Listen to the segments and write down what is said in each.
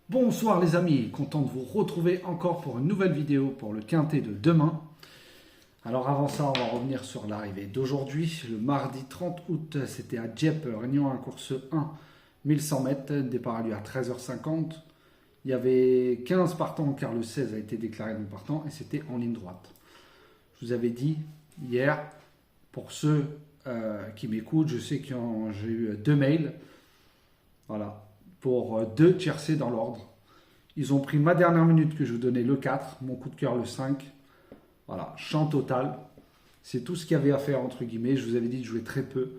Bonsoir les amis, content de vous retrouver encore pour une nouvelle vidéo pour le quintet de demain. Alors avant ça, on va revenir sur l'arrivée d'aujourd'hui. Le mardi 30 août, c'était à Dieppe, Réunion 1, course 1, 1100 mètres, départ a lieu à 13h50. Il y avait 15 partants car le 16 a été déclaré non partant et c'était en ligne droite. Je vous avais dit hier, pour ceux qui m'écoutent, je sais que j'ai eu 2 mails, voilà, pour 2 tiercés dans l'ordre. Ils ont pris ma dernière minute que je vous donnais le 4, mon coup de cœur le 5. Voilà, champ total. C'est tout ce qu'il y avait à faire entre guillemets. Je vous avais dit de jouer très peu.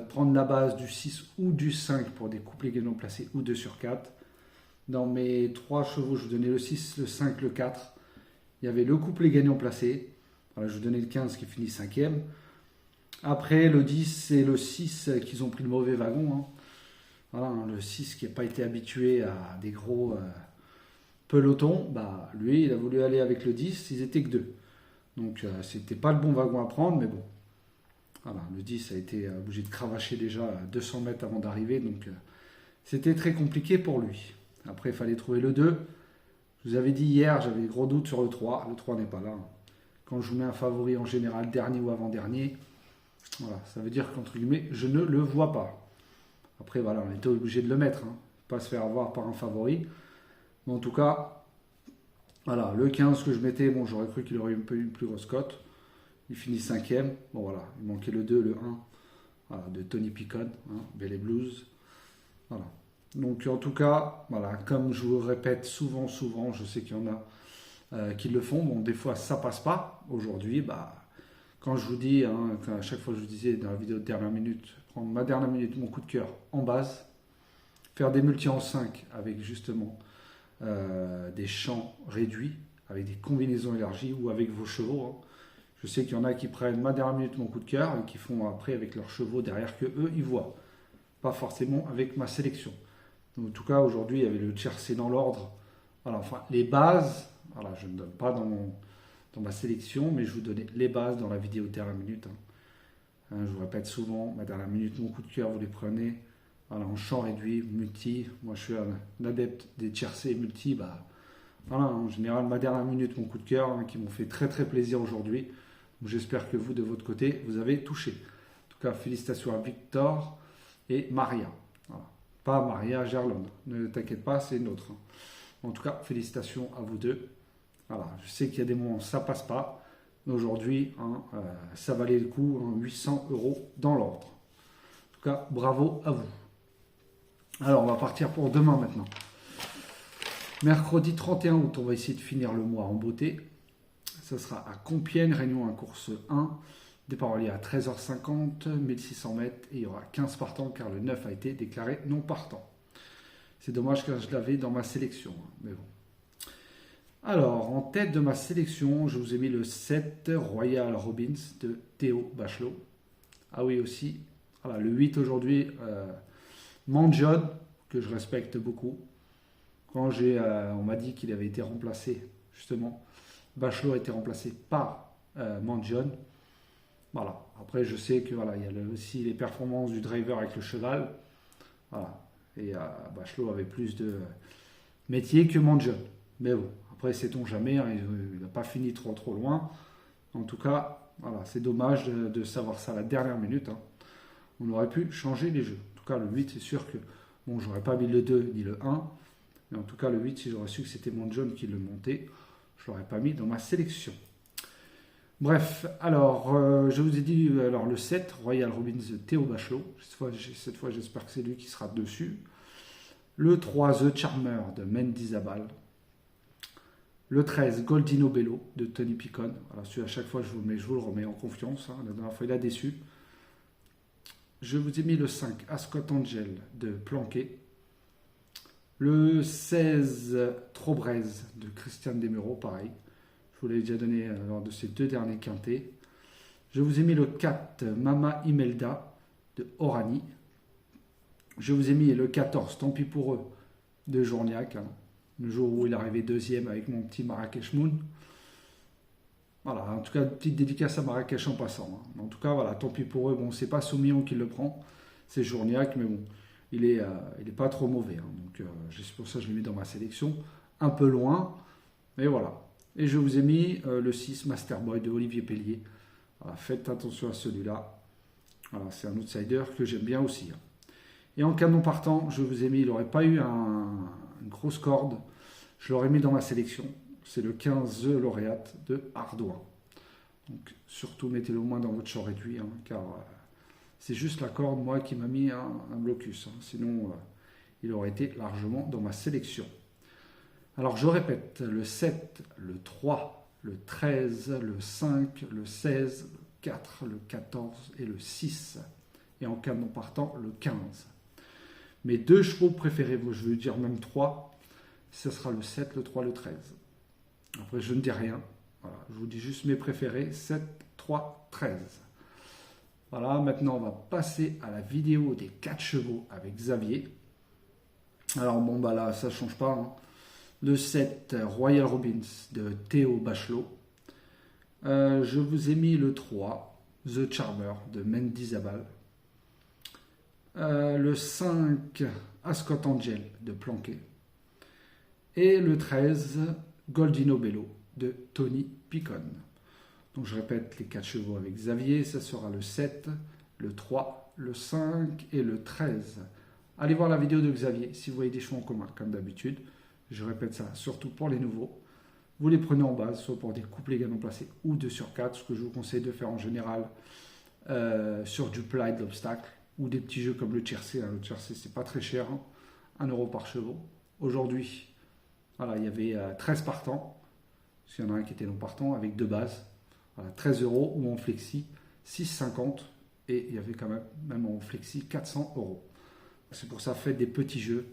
Prendre la base du 6 ou du 5 pour des couplets gagnants placés ou 2 sur 4. Dans mes 3 chevaux, je vous donnais le 6, le 5, le 4. Il y avait le couplet gagnant placé. Voilà, je vous donnais le 15 qui finit 5e. Après, le 10 et le 6 qu'ils ont pris le mauvais wagon. Hein. Voilà, le 6 qui n'a pas été habitué à des gros pelotons, bah, lui, il a voulu aller avec le 10, ils étaient que 2. Donc, c'était pas le bon wagon à prendre, mais bon. Voilà, le 10 a été obligé de cravacher déjà à 200 mètres avant d'arriver, donc c'était très compliqué pour lui. Après, il fallait trouver le 2. Je vous avais dit hier, j'avais des gros doutes sur le 3. Le 3 n'est pas là. Quand je vous mets un favori en général, dernier ou avant-dernier, voilà, ça veut dire qu'entre guillemets, je ne le vois pas. Après, voilà, on était obligé de le mettre, hein, pas se faire avoir par un favori. Mais en tout cas, voilà, le 15 que je mettais, bon, j'aurais cru qu'il aurait un peu une plus grosse cote. Il finit 5e. Bon, voilà, il manquait le 2, le 1, voilà, de Tony Picon, hein, Belle Blues. Voilà. Donc, en tout cas, voilà, comme je vous le répète souvent, je sais qu'il y en a qui le font. Bon, des fois, ça passe pas. Aujourd'hui, bah, quand je vous dis, hein, à chaque fois je vous disais dans la vidéo de dernière minute, prendre ma dernière minute, mon coup de cœur en base, faire des multis en 5 avec justement des champs réduits, avec des combinaisons élargies ou avec vos chevaux. Hein. Je sais qu'il y en a qui prennent ma dernière minute, mon coup de cœur et qui font après avec leurs chevaux derrière que eux ils voient. Pas forcément avec ma sélection. Donc, en tout cas, aujourd'hui, il y avait le tiercé dans l'ordre. Voilà, enfin, les bases, voilà, je ne donne pas dans ma sélection, mais je vous donnais les bases dans la vidéo de dernière minute. Hein, je vous répète souvent, ma dernière minute, mon coup de cœur, vous les prenez voilà, en champ réduit, multi. Moi, je suis un adepte des tiercés multi. Bah, voilà, en général, ma dernière minute, mon coup de cœur, hein, qui m'ont fait très très plaisir aujourd'hui. J'espère que vous, de votre côté, vous avez touché. En tout cas, félicitations à Victor et Maria. Voilà. Pas Maria Gerland. Ne t'inquiète pas, c'est une autre. En tout cas, félicitations à vous deux. Voilà, je sais qu'il y a des moments où ça passe pas. Mais aujourd'hui, hein, ça valait le coup, hein, 800 € dans l'ordre. En tout cas, bravo à vous. Alors, on va partir pour demain maintenant. Mercredi 31 août, on va essayer de finir le mois en beauté. Ce sera à Compiègne, Réunion 1, course 1. Départ à 13h50, 1600 mètres et il y aura 15 partants car le 9 a été déclaré non partant. C'est dommage que je l'avais dans ma sélection, mais bon. Alors, en tête de ma sélection, je vous ai mis le 7 Royal Robbins de Théo Bachelot. Ah oui, aussi, voilà, le 8 aujourd'hui, Manjon, que je respecte beaucoup. Quand on m'a dit qu'il avait été remplacé, justement, Bachelot a été remplacé par Manjon. Voilà. Après, je sais que voilà, il y a aussi les performances du driver avec le cheval. Voilà. Et Bachelot avait plus de métier que Manjon. Mais bon, après, sait-on jamais, hein, il n'a pas fini trop loin. En tout cas, voilà, c'est dommage de savoir ça à la dernière minute. Hein. On aurait pu changer les jeux. En tout cas, le 8, c'est sûr que bon, j'aurais pas mis le 2 ni le 1. Mais en tout cas, le 8, si j'aurais su que c'était Manjon qui le montait, je ne l'aurais pas mis dans ma sélection. Bref, alors, je vous ai dit alors, le 7, Royal Robbins de Théo Bachelot. Cette fois, j'espère que c'est lui qui sera dessus. Le 3, The Charmer de Mendy Zabal. Le 13, Goldino Bello de Tony Picon. Alors, celui à chaque fois, je vous le remets en confiance. Hein. La dernière fois, il a déçu. Je vous ai mis le 5, Ascot Angel de Planquet. Le 16, Trobrez de Christian Desmureaux, pareil. Je vous l'ai déjà donné lors de ces 2 derniers quintés. Je vous ai mis le 4, Mama Imelda de Orani. Je vous ai mis le 14, Tant pis pour eux, de Journiac. Hein, le jour où il est arrivé 2e avec mon petit Marrakech Moon. Voilà, en tout cas, petite dédicace à Marrakech en passant. Hein. En tout cas, voilà, tant pis pour eux. Bon, c'est pas Soumillon qui le prend, c'est Journiac, mais bon. il est pas trop mauvais. Hein. Donc c'est pour ça que je l'ai mis dans ma sélection. Un peu loin, mais voilà. Et je vous ai mis le 6 Masterboy de Olivier Pellier. Voilà, faites attention à celui-là. Voilà, c'est un outsider que j'aime bien aussi. Hein. Et en canon partant, je vous ai mis, il n'aurait pas eu une grosse corde. Je l'aurais mis dans ma sélection. C'est le 15 The Lauréate de Ardouin. Donc surtout mettez-le au moins dans votre champ réduit, hein, car c'est juste la corde, moi, qui m'a mis un blocus. Hein. Sinon, il aurait été largement dans ma sélection. Alors je répète, le 7, le 3, le 13, le 5, le 16, le 4, le 14 et le 6. Et en canon partant, le 15. Mes deux chevaux préférés, je veux dire même 3, ce sera le 7, le 3, le 13. Après, je ne dis rien. Voilà, je vous dis juste mes préférés, 7, 3, 13. Voilà, maintenant on va passer à la vidéo des 4 chevaux avec Xavier. Alors bon, bah là, ça ne change pas. Hein. Le 7, Royal Robbins de Théo Bachelot. Je vous ai mis le 3, The Charmer de Mendy Zabal. Le 5, Ascot Angel de Planquet. Et le 13, Goldino Bello de Tony Picon. Donc je répète les 4 chevaux avec Xavier, ça sera le 7, le 3, le 5 et le 13. Allez voir la vidéo de Xavier si vous voyez des chevaux en commun, comme d'habitude. Je répète ça, surtout pour les nouveaux. Vous les prenez en base, soit pour des couplets gagnants placés ou 2 sur 4, ce que je vous conseille de faire en général sur du plat et de l'obstacle, ou des petits jeux comme le tiercé. Le tiercé, c'est pas très cher, hein, 1 € par chevaux. Aujourd'hui, voilà, il y avait 13 partants, parce qu'il y en a un qui était non partant, avec 2 bases. Voilà, 13 € ou en flexi 6,50 et il y avait quand même en flexi 400 €. C'est pour ça, faites des petits jeux,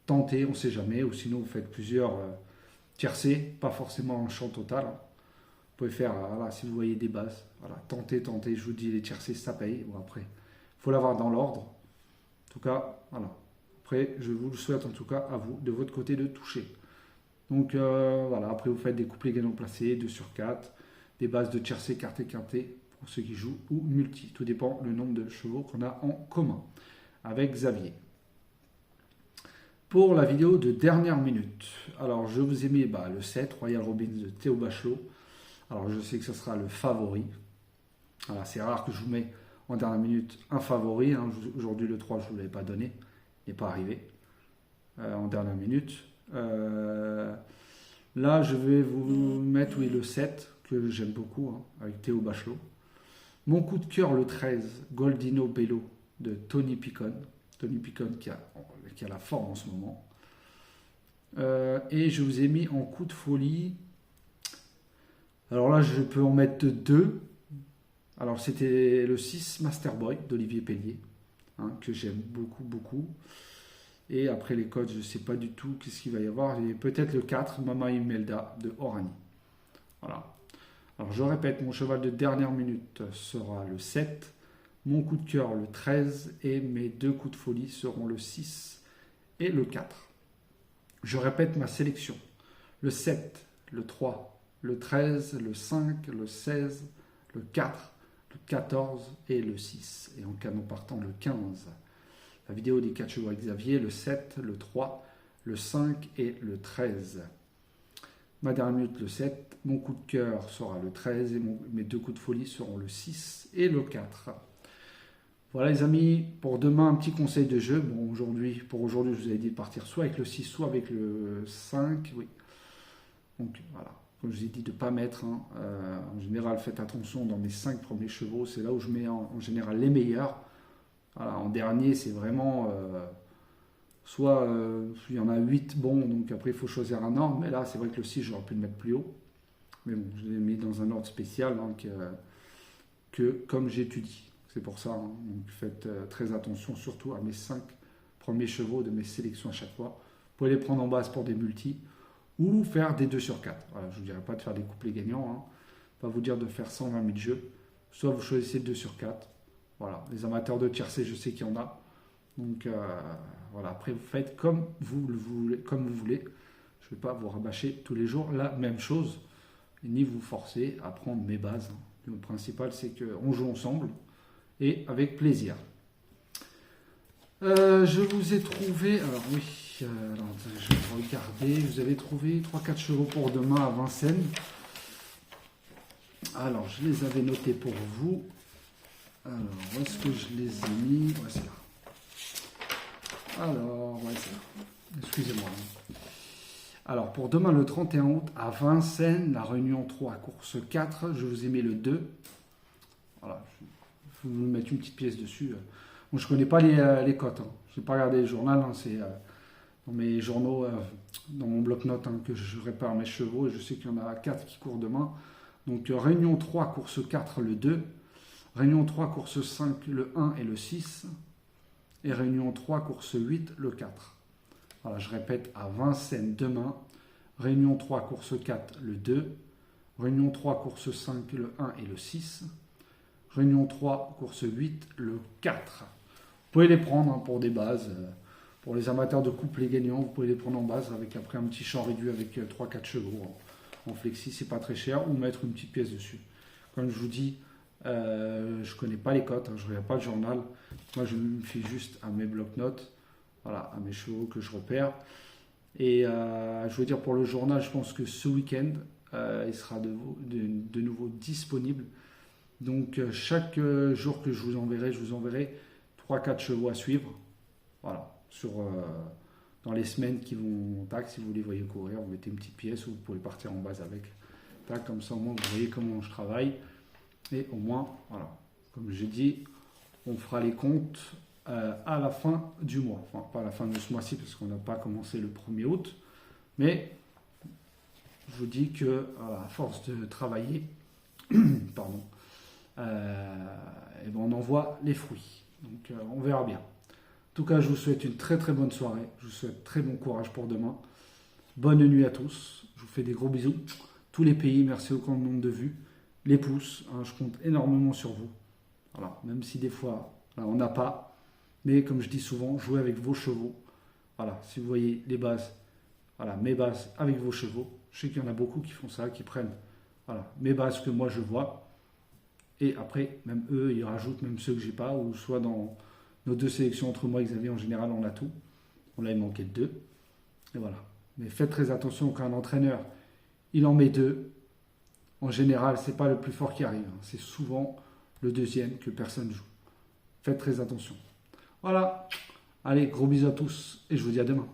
tentez, on ne sait jamais, ou sinon vous faites plusieurs tiercés, pas forcément un champ total. Hein. Vous pouvez faire, voilà, si vous voyez des bases, voilà, tentez, je vous dis, les tiercés, ça paye. Bon, après, il faut l'avoir dans l'ordre. En tout cas, voilà. Après, je vous le souhaite en tout cas à vous, de votre côté, de toucher. Donc voilà, après vous faites des couplets gagnants placés, 2 sur 4, des bases de tiercé, quarté, quinté, pour ceux qui jouent, ou multi. Tout dépend le nombre de chevaux qu'on a en commun avec Xavier. Pour la vidéo de dernière minute, alors je vous ai mis le 7, Royal Robbins de Théo Bachelot. Alors je sais que ce sera le favori. Voilà, c'est rare que je vous mets en dernière minute un favori. Hein. Aujourd'hui le 3, je ne vous l'avais pas donné. Il n'est pas arrivé en dernière minute. Là, je vais vous mettre le 7, que j'aime beaucoup, hein, avec Théo Bachelot. Mon coup de cœur, le 13, Goldino Bello de Tony Picon. Tony Picon qui a la forme en ce moment. Et je vous ai mis en coup de folie. Alors là, je peux en mettre 2. Alors, c'était le 6 Masterboy d'Olivier Pellier, hein, que j'aime beaucoup, beaucoup. Et après les codes, je ne sais pas du tout qu'est-ce qu'il va y avoir. Et peut-être le 4, Mama Imelda de Orani. Voilà. Alors je répète, mon cheval de dernière minute sera le 7. Mon coup de cœur le 13. Et mes 2 coups de folie seront le 6 et le 4. Je répète ma sélection. Le 7, le 3, le 13, le 5, le 16, le 4, le 14 et le 6. Et en canon partant, le 15. La vidéo des 4 chevaux avec Xavier, le 7, le 3, le 5 et le 13. Ma dernière minute, le 7. Mon coup de cœur sera le 13 et mes 2 coups de folie seront le 6 et le 4. Voilà les amis, pour demain, un petit conseil de jeu. Bon, pour aujourd'hui, je vous avais dit de partir soit avec le 6, soit avec le 5. Oui. Donc voilà, comme je vous ai dit de ne pas mettre. Hein, en général, faites attention dans mes 5 premiers chevaux. C'est là où je mets en général les meilleurs. Voilà, en dernier, c'est vraiment soit il y en a 8 bons, donc après il faut choisir un ordre, mais là c'est vrai que le 6 j'aurais pu le mettre plus haut, mais bon, je l'ai mis dans un ordre spécial donc, que comme j'étudie, c'est pour ça, hein, donc faites très attention surtout à mes 5 premiers chevaux de mes sélections à chaque fois. Vous pouvez les prendre en base pour des multis ou faire des 2 sur 4. Voilà, je ne vous dirais pas de faire des couplets gagnants, hein. Pas vous dire de faire 120 000 jeux, soit vous choisissez 2 sur 4. Voilà, les amateurs de tiercé, je sais qu'il y en a. Donc voilà, après vous faites comme vous voulez. Je ne vais pas vous rabâcher tous les jours la même chose, ni vous forcer à prendre mes bases. Le principal, c'est qu'on joue ensemble et avec plaisir. Je vous ai trouvé, alors oui, alors, je vais regarder, vous avez trouvé 3-4 chevaux pour demain à Vincennes. Alors, je les avais notés pour vous. Alors, où est-ce que je les ai mis? Ouais, c'est là. Alors, ouais, c'est là. Excusez-moi. Alors, pour demain, le 31 août, à Vincennes, la réunion 3, course 4, je vous ai mis le 2. Voilà, je vais vous mettre une petite pièce dessus. Bon, je ne connais pas les cotes. Hein. Je n'ai pas regardé le journal. Hein. C'est dans mes journaux, dans mon bloc-notes que je répare mes chevaux. Et je sais qu'il y en a 4 qui courent demain. Donc, réunion 3, course 4, le 2. Réunion 3, course 5, le 1 et le 6. Et réunion 3, course 8, le 4. Voilà, je répète, à Vincennes demain. Réunion 3, course 4, le 2. Réunion 3, course 5, le 1 et le 6. Réunion 3, course 8, le 4. Vous pouvez les prendre pour des bases. Pour les amateurs de couple et gagnants, vous pouvez les prendre en base avec après un petit champ réduit avec 3-4 chevaux. En flexi, c'est pas très cher. Ou mettre une petite pièce dessus. Comme je vous dis, je ne connais pas les cotes, je ne regarde pas le journal. Moi, je me fie juste à mes blocs-notes, voilà, à mes chevaux que je repère. Et je veux dire, pour le journal, je pense que ce week-end, il sera de nouveau disponible. Donc, chaque jour que je vous enverrai 3-4 chevaux à suivre. Voilà, dans les semaines qui vont, tac, si vous les voyez courir, vous mettez une petite pièce ou vous pouvez partir en base avec. Tac, comme ça, au moins, vous voyez comment je travaille. Et au moins, voilà, comme j'ai dit, on fera les comptes à la fin du mois. Enfin, pas à la fin de ce mois-ci, parce qu'on n'a pas commencé le 1er août. Mais je vous dis que, à force de travailler, pardon, et ben on en voit les fruits. Donc, on verra bien. En tout cas, je vous souhaite une très très bonne soirée. Je vous souhaite très bon courage pour demain. Bonne nuit à tous. Je vous fais des gros bisous. Tous les pays, merci au grand nombre de vues. Les pouces, hein, je compte énormément sur vous. Voilà, même si des fois, là, on n'a pas. Mais comme je dis souvent, jouez avec vos chevaux. Voilà, si vous voyez les bases, voilà, mes bases avec vos chevaux. Je sais qu'il y en a beaucoup qui font ça, qui prennent voilà, mes bases que moi je vois. Et après, même eux, ils rajoutent même ceux que j'ai pas, ou soit dans nos 2 sélections entre moi et Xavier, en général, on a tout. On l'a manqué de 2. Et voilà. Mais faites très attention quand un entraîneur, il en met 2. En général, ce n'est pas le plus fort qui arrive. C'est souvent le deuxième que personne joue. Faites très attention. Voilà. Allez, gros bisous à tous et je vous dis à demain.